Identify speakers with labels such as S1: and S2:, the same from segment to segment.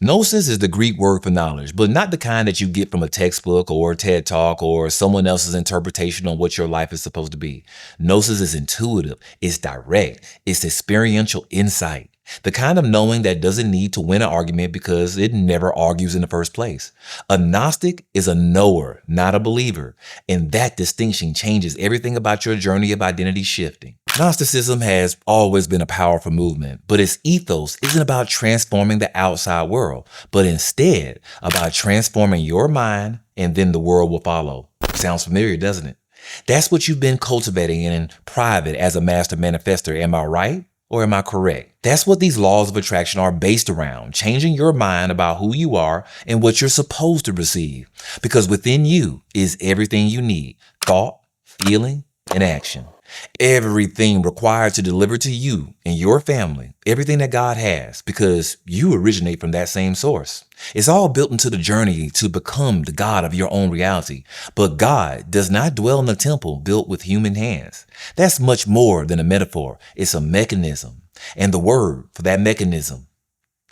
S1: Gnosis is the Greek word for knowledge, but not the kind that you get from a textbook or a TED Talk or someone else's interpretation on what your life is supposed to be. Gnosis is intuitive, it's direct, it's experiential insight. The kind of knowing that doesn't need to win an argument because it never argues in the first place. A Gnostic is a knower, not a believer, and that distinction changes everything about your journey of identity shifting. Gnosticism has always been a powerful movement, but its ethos isn't about transforming the outside world, but instead about transforming your mind and then the world will follow. Sounds familiar, doesn't it? That's what you've been cultivating in private as a master manifester, am I right? Or am I correct? That's what these laws of attraction are based around, changing your mind about who you are and what you're supposed to receive. Because within you is everything you need: thought, feeling, and action. Everything required to deliver to you and your family, everything that God has, because you originate from that same source. It's all built into the journey to become the God of your own reality. But God does not dwell in a temple built with human hands. That's much more than a metaphor. It's a mechanism. And the word for that mechanism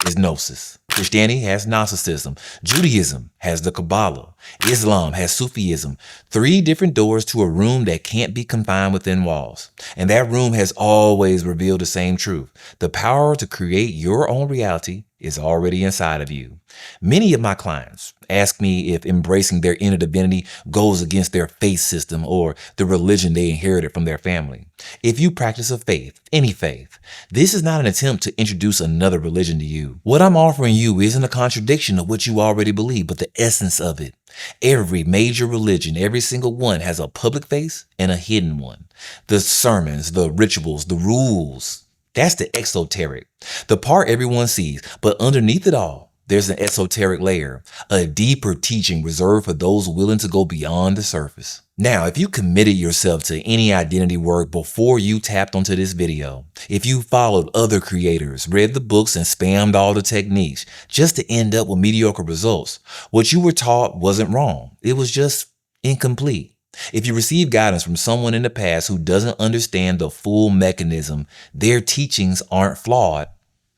S1: is gnosis. Christianity has Gnosticism. Judaism has the Kabbalah. Islam has Sufism. 3 different doors to a room that can't be confined within walls. And that room has always revealed the same truth. The power to create your own reality is already inside of you. Many of my clients ask me if embracing their inner divinity goes against their faith system or the religion they inherited from their family. If you practice a faith, any faith, this is not an attempt to introduce another religion to you. What I'm offering you isn't a contradiction of what you already believe, but the essence of it. Every major religion, every single one, has a public face and a hidden one. The sermons, the rituals, the rules, that's the exoteric, the part everyone sees. But underneath it all, there's an esoteric layer, a deeper teaching reserved for those willing to go beyond the surface. Now, if you committed yourself to any identity work before you tapped onto this video, if you followed other creators, read the books, and spammed all the techniques just to end up with mediocre results, what you were taught wasn't wrong. It was just incomplete. If you receive guidance from someone in the past who doesn't understand the full mechanism, their teachings aren't flawed.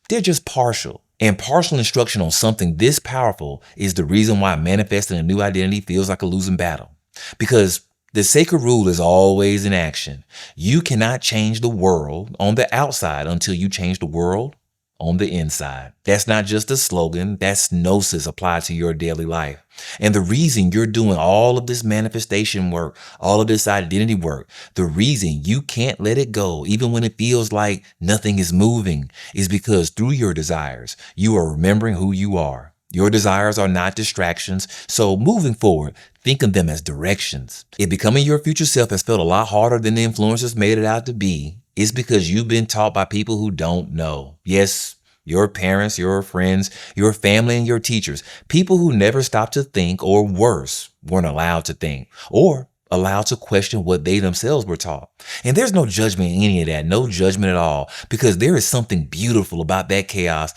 S1: They're just partial. And partial instruction on something this powerful is the reason why manifesting a new identity feels like a losing battle. Because the sacred rule is always in action. You cannot change the world on the outside until you change the world on the inside. That's not just a slogan, that's gnosis applied to your daily life. And the reason you're doing all of this manifestation work, all of this identity work, the reason you can't let it go, even when it feels like nothing is moving, is because through your desires, you are remembering who you are. Your desires are not distractions, so moving forward, think of them as directions. If becoming your future self has felt a lot harder than the influencers made it out to be, it's because you've been taught by people who don't know. Yes, your parents, your friends, your family, and your teachers. People who never stopped to think, or worse, weren't allowed to think, or allowed to question what they themselves were taught. And there's no judgment in any of that, no judgment at all, because there is something beautiful about that chaos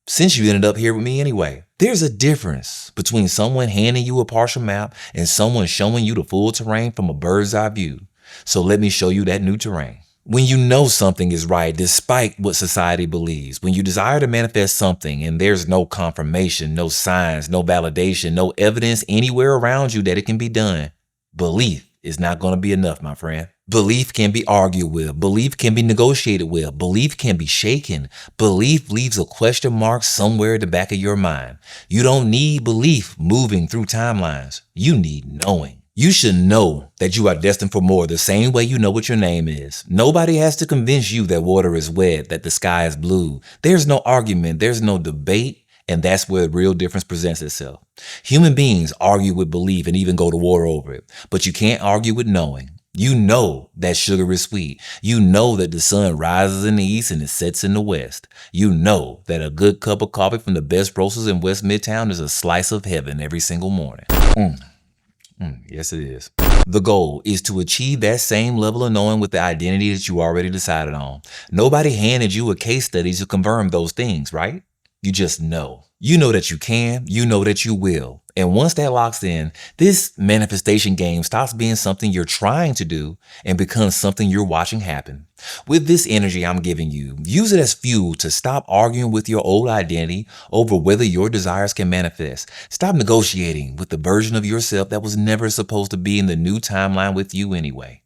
S1: since you ended up here with me anyway. There's a difference between someone handing you a partial map and someone showing you the full terrain from a bird's eye view. So let me show you that new terrain. When you know something is right, despite what society believes, when you desire to manifest something and there's no confirmation, no signs, no validation, no evidence anywhere around you that it can be done, belief is not going to be enough, my friend. Belief can be argued with. Belief can be negotiated with. Belief can be shaken. Belief leaves a question mark somewhere at the back of your mind. You don't need belief moving through timelines. You need knowing. You should know that you are destined for more the same way you know what your name is. Nobody has to convince you that water is wet, that the sky is blue. There's no argument. There's no debate. And that's where the real difference presents itself. Human beings argue with belief and even go to war over it. But you can't argue with knowing. You know that sugar is sweet. You know that the sun rises in the east and it sets in the west. You know that a good cup of coffee from the best roasters in West Midtown is a slice of heaven every single morning. Yes, it is. The goal is to achieve that same level of knowing with the identity that you already decided on. Nobody handed you a case study to confirm those things, right? You just know. You know that you can, you know that you will. And once that locks in, this manifestation game stops being something you're trying to do and becomes something you're watching happen. With this energy I'm giving you, use it as fuel to stop arguing with your old identity over whether your desires can manifest. Stop negotiating with the version of yourself that was never supposed to be in the new timeline with you anyway.